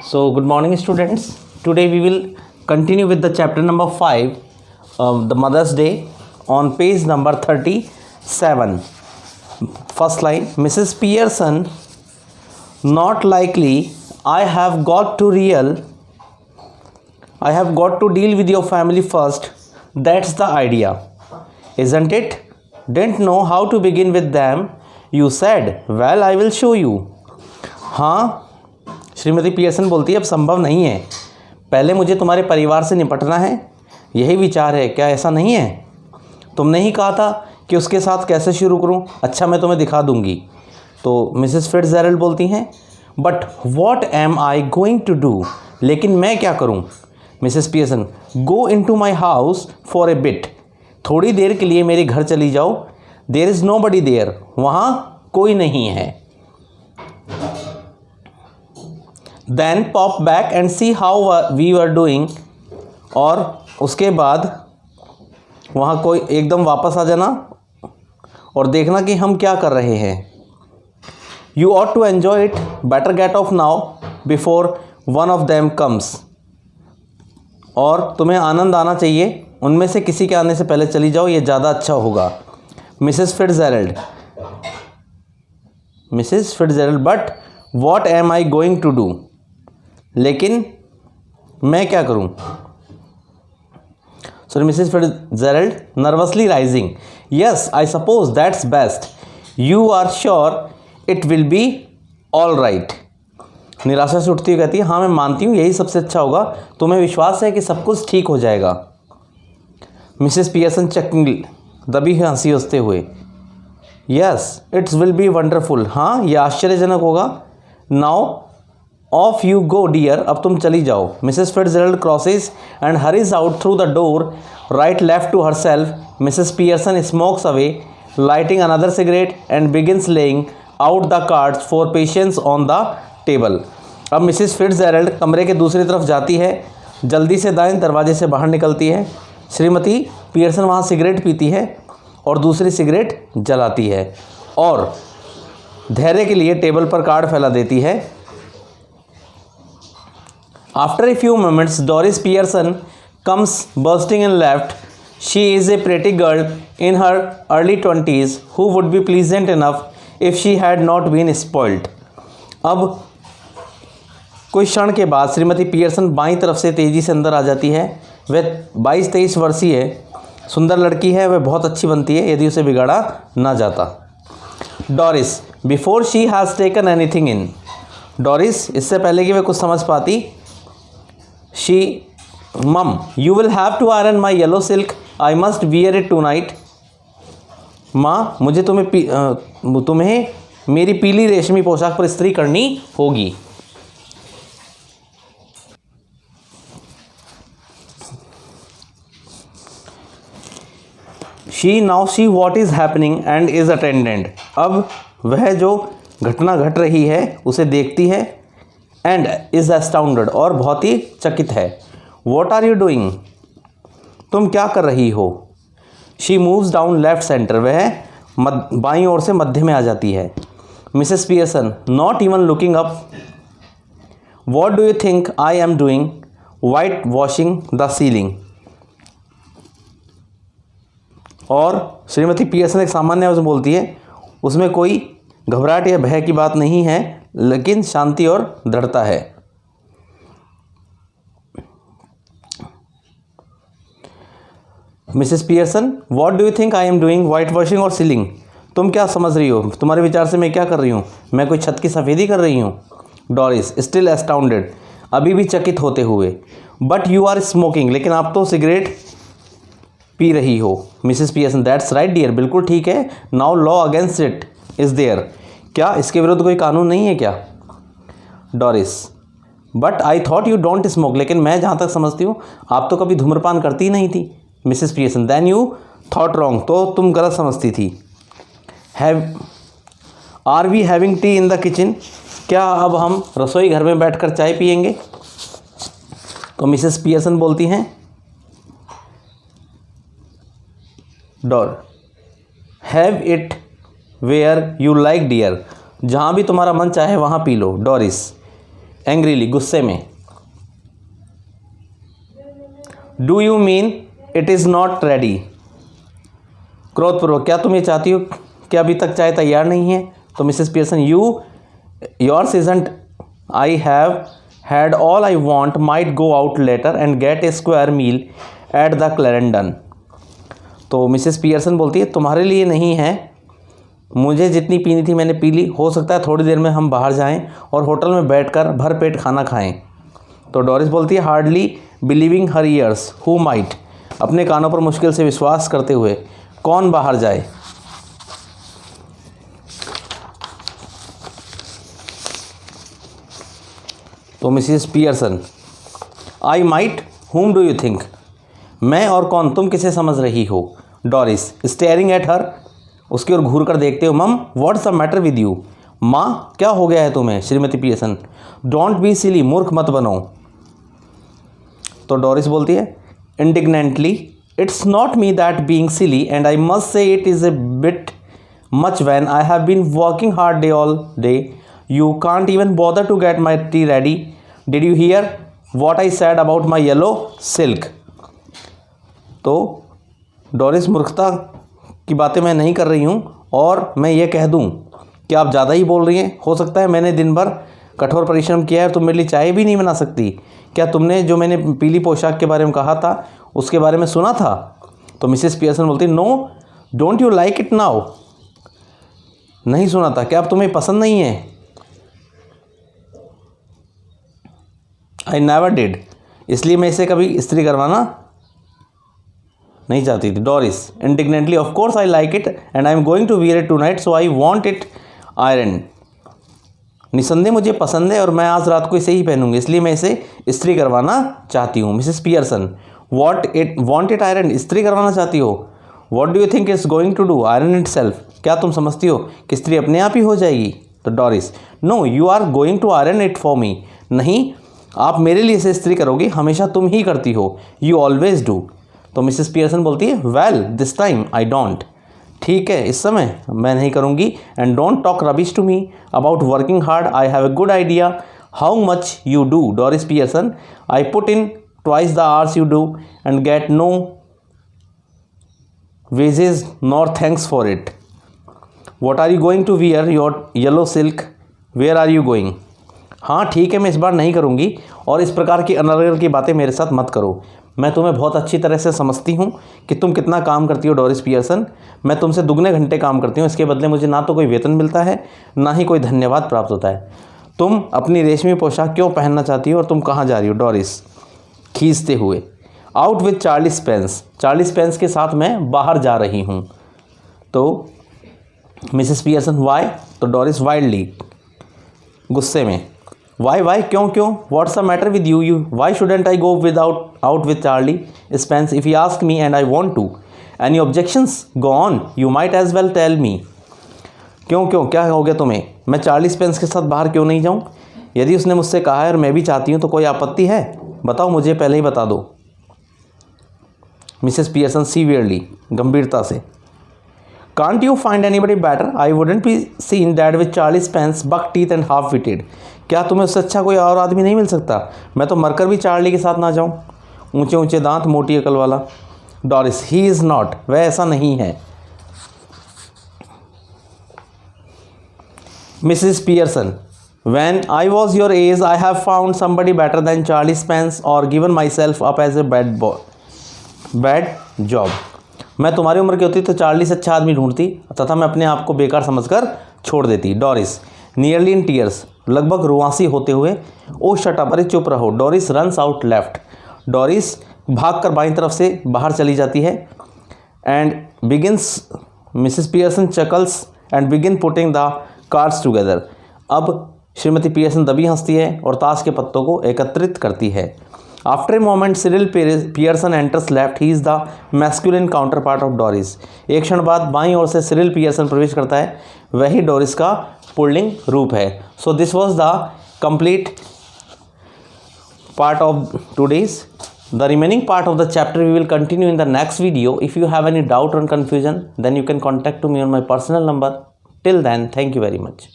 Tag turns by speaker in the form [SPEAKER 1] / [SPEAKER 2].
[SPEAKER 1] So, good morning, students. Today we will continue with the chapter number 5, the Mother's Day, on page number 37. First line, Mrs. Pearson, not likely. I have got to deal with your family first. That's the idea, isn't it? Didn't know how to begin with them. You said, well, I will show you. हाँ, Shrimati Pearson बोलती है अब संभव नहीं है, पहले मुझे तुम्हारे परिवार से निपटना है, यही विचार है क्या? ऐसा नहीं है? तुमने ही कहा था कि उसके साथ कैसे शुरू करूं? अच्छा, मैं तुम्हें दिखा दूंगी। तो मिसेस फिट्जजेरल्ड बोलती हैं, but what am I going to do? लेकिन मैं क्या करूं? Mrs Pearson, go into my house for a bit. थोड़ी देर के लिए मेरे घर चली जाओ। There is nobody there. वहाँ कोई नहीं है। Then pop back and see how we are doing. और उसके बाद वहाँ कोई एकदम वापस आ जाना और देखना कि हम क्या कर रहे हैं। You ought to enjoy it. Better get off now before one of them comes. और तुम्हें आनंद आना चाहिए, उनमें से किसी के आने से पहले चली जाओ, ये ज़्यादा अच्छा होगा। Mrs Fitzgerald, but what am I going to do? लेकिन मैं क्या करूं? Sorry, Mrs Fitzgerald nervously rising, yes I suppose that's best. You are sure it will be all right. निराशा से उठती हुई कहती है, हाँ मैं मानती हूँ यही सबसे अच्छा होगा। तुम्हें विश्वास है कि सब कुछ ठीक हो जाएगा? मिसेस पियर्सन चकिंग, दबी हुई हंसी हंसते हुए, yes it's will be wonderful. हाँ, यह आश्चर्यजनक होगा। Now off you go dear. अब तुम चली जाओ। Mrs Fitzgerald crosses and hurries out through the door, right left to herself. Mrs Pearson smokes away, lighting another cigarette and begins laying out the cards for patience on the table. अब Mrs Fitzgerald कमरे के दूसरी तरफ जाती है, जल्दी से दाएं दरवाजे से बाहर निकलती है। श्रीमती पियर्सन वहाँ सिगरेट पीती है और दूसरी सिगरेट जलाती है और धैर्य के लिए टेबल पर कार्ड फैला देती है। After a few moments Doris Pearson comes bursting in left. She is a pretty girl in her early 20s who would be pleasant enough if she had not been spoiled. अब कुछ क्षण के बाद Shrimati Pearson बाईं तरफ से तेज़ी से अंदर आ जाती है। वह 22-23 वर्षीय है, सुंदर लड़की है, वह बहुत अच्छी बनती है यदि उसे बिगाड़ा ना जाता। Doris, before she has taken anything in. Doris, इससे पहले कि वह कुछ समझ पाती, she, mum you will have to iron my yellow silk, I must wear it tonight. माँ, मुझे तुम्हें मेरी पीली रेशमी पोशाक पर इस्त्री करनी होगी। She now see what is happening and is attendant. अब वह जो घटना घट रही है उसे देखती है एंड इज़ एस्टाउंडेड, और बहुत ही चकित है। What are you doing? तुम क्या कर रही हो? She moves down left centre. वह बाईं ओर से मध्य में आ जाती है। Mrs Pearson, not even looking up, what do you think I am doing? Whitewashing the ceiling. और श्रीमती पियर्सन एक सामान्य आवाज़ में बोलती है, उसमें कोई घबराहट या भय की बात नहीं है, लेकिन शांति और दृढ़ता है। Mrs Pearson, what do you think I am doing? White washing और सीलिंग। तुम क्या समझ रही हो? तुम्हारे विचार से मैं क्या कर रही हूँ? मैं कोई छत की सफ़ेदी कर रही हूँ? डोरिस, स्टिल एस्टाउंडेड, अभी भी चकित होते हुए, बट यू आर स्मोकिंग, लेकिन आप तो सिगरेट पी रही हो। Mrs Pearson, that's right dear, बिल्कुल ठीक है। Now law against it is there. क्या इसके विरुद्ध कोई कानून नहीं है क्या? Doris, but I thought you don't smoke, लेकिन मैं जहाँ तक समझती हूँ आप तो कभी धूम्रपान करती ही नहीं थी। Mrs Pearson, then you thought wrong, तो तुम गलत समझती थी। Are we having tea in the kitchen? क्या अब हम रसोई घर में बैठकर चाय पियेंगे? तो मिसेस पियर्सन बोलती हैं, have it where you like dear, जहाँ भी तुम्हारा मन चाहे वहाँ पी लो। डोरिस, एंग्रीली, गुस्से में। Do you mean it is not ready, क्रोधपूर्वक, क्या तुम ये चाहती हो कि अभी तक चाय तैयार नहीं है? तो Mrs Pearson, yours isn't, I have had all I want, might go out later and get a square meal at the Clarendon. तो मिसेस पियर्सन बोलती है तुम्हारे लिए नहीं है, मुझे जितनी पीनी थी मैंने पी ली, हो सकता है थोड़ी देर में हम बाहर जाएं और होटल में बैठकर भरपेट खाना खाएं। तो डोरिस बोलती है hardly believing her years, who might, अपने कानों पर मुश्किल से विश्वास करते हुए, कौन बाहर जाए? तो Mrs Pearson, I might, whom do you think, मैं और कौन, तुम किसे समझ रही हो? डोरिस स्टेयरिंग एट हर, उसकी ओर घूर कर देखते हो, mum what's the matter with you, माँ क्या हो गया है तुम्हें? श्रीमती पियर्सन, डोंट बी सिली, मूर्ख मत बनो। तो डोरिस बोलती है indignantly, it's not me that being silly and I must say it is a bit much when I have been working hard day all day, you can't even bother to get my tea ready, did you hear what I said about my yellow silk. तो Doris, मूर्खता की बातें मैं नहीं कर रही हूँ और मैं ये कह दूँ कि आप ज़्यादा ही बोल रही हैं। हो सकता है मैंने दिन भर कठोर परिश्रम किया है, तुम मेरे लिए चाय भी नहीं बना सकती। क्या तुमने जो मैंने पीली पोशाक के बारे में कहा था उसके बारे में सुना था? तो मिसेस पियर्सन बोलती, no don't you like it now, नहीं सुना था, क्या अब तुम्हें पसंद नहीं है? आई नेवर डिड, इसलिए मैं इसे कभी इस्त्री करवाना नहीं चाहती थी। Doris indignantly, of course I like it and I am going to wear it tonight, so I want it iron, निसंदेह मुझे पसंद है और मैं आज रात को इसे ही पहनूंगी, इसलिए मैं इसे इस्त्री करवाना चाहती हूँ। Mrs Pearson, want it iron, इस्त्री करवाना चाहती हो? What do you think it's going to do, iron itself, क्या तुम समझती हो कि इस्त्री अपने आप ही हो जाएगी? तो Doris, no you are going to iron it for me, नहीं आप मेरे लिए इसे इस्त्री करोगी, हमेशा तुम ही करती हो, यू ऑलवेज डू। तो मिसेस पियर्सन बोलती है well this time I don't, ठीक है इस समय मैं नहीं करूँगी। And don't talk rubbish to me about working hard, I have a good idea how much you do. Doris Pearson, I put in twice the hours you do and get no wages nor thanks for it. What are you going to wear your yellow silk, where are you going? हाँ ठीक है मैं इस बार नहीं करूँगी और इस प्रकार की अनर्गल की बातें मेरे साथ मत करो। मैं तुम्हें बहुत अच्छी तरह से समझती हूँ कि तुम कितना काम करती हो डोरिस पियर्सन, मैं तुमसे दुगने घंटे काम करती हूँ, इसके बदले मुझे ना तो कोई वेतन मिलता है ना ही कोई धन्यवाद प्राप्त होता है। तुम अपनी रेशमी पोशाक क्यों पहनना चाहती हो और तुम कहाँ जा रही हो? डोरिस खींचते हुए, out with Charlie Spence, Charlie Spence के साथ मैं बाहर जा रही हूँ। तो मिसेस पियर्सन, वाई? तो डोरिस वाइल्डली, गुस्से में, वाई क्यों what's the matter with you why shouldn't I go out with Charlie Spence if you ask me and I want to, any objections, go on, you might as well tell me. क्यों क्या हो गया तुम्हें? मैं Charlie Spence के साथ बाहर क्यों नहीं जाऊँ? यदि उसने मुझसे कहा है और मैं भी चाहती हूँ तो कोई आपत्ति है? बताओ, मुझे पहले ही बता दो। मिसेस पियर्सन सीवियरली, गंभीरता से, can't you find anybody better, I wouldn't be seen that with Charlie Spence, buck teeth and half witted. क्या तुम्हें उससे अच्छा कोई और आदमी नहीं मिल सकता? मैं तो मरकर भी चार्ली के साथ ना जाऊं, ऊंचे ऊंचे दांत, मोटी अकल वाला। डोरिस, ही इज़ नॉट, वह ऐसा नहीं है। Mrs Pearson, when I was your age I have found somebody better than Charlie Spence और given myself up as a bad job. मैं तुम्हारी उम्र की होती तो चार्ली से अच्छा आदमी ढूंढती तथा मैं अपने आप को बेकार समझकर छोड़ देती। डोरिस नियरली इन टीयर्स, लगभग रुआंसी होते हुए, ओ शट अप, अरे चुप रहो। Doris runs out left, Doris भागकर बाईं तरफ से बाहर चली जाती है। And begins, Mrs Pearson chuckles and begin putting the cards together. अब श्रीमती पियर्सन दबी हंसती है और ताश के पत्तों को एकत्रित करती है। After a moment Cyril Pearson enters left, he is the masculine counter part of Doris. एक क्षण बाद बाईं ओर से सिरिल पियर्सन प्रवेश करता है, वही डोरिस का पुल्लिंग रूप है। So this was the complete part of today's. The remaining part of the chapter we will continue in the next video. If you have any doubt or confusion, then you can contact to me on my personal number. Till then, thank you very much.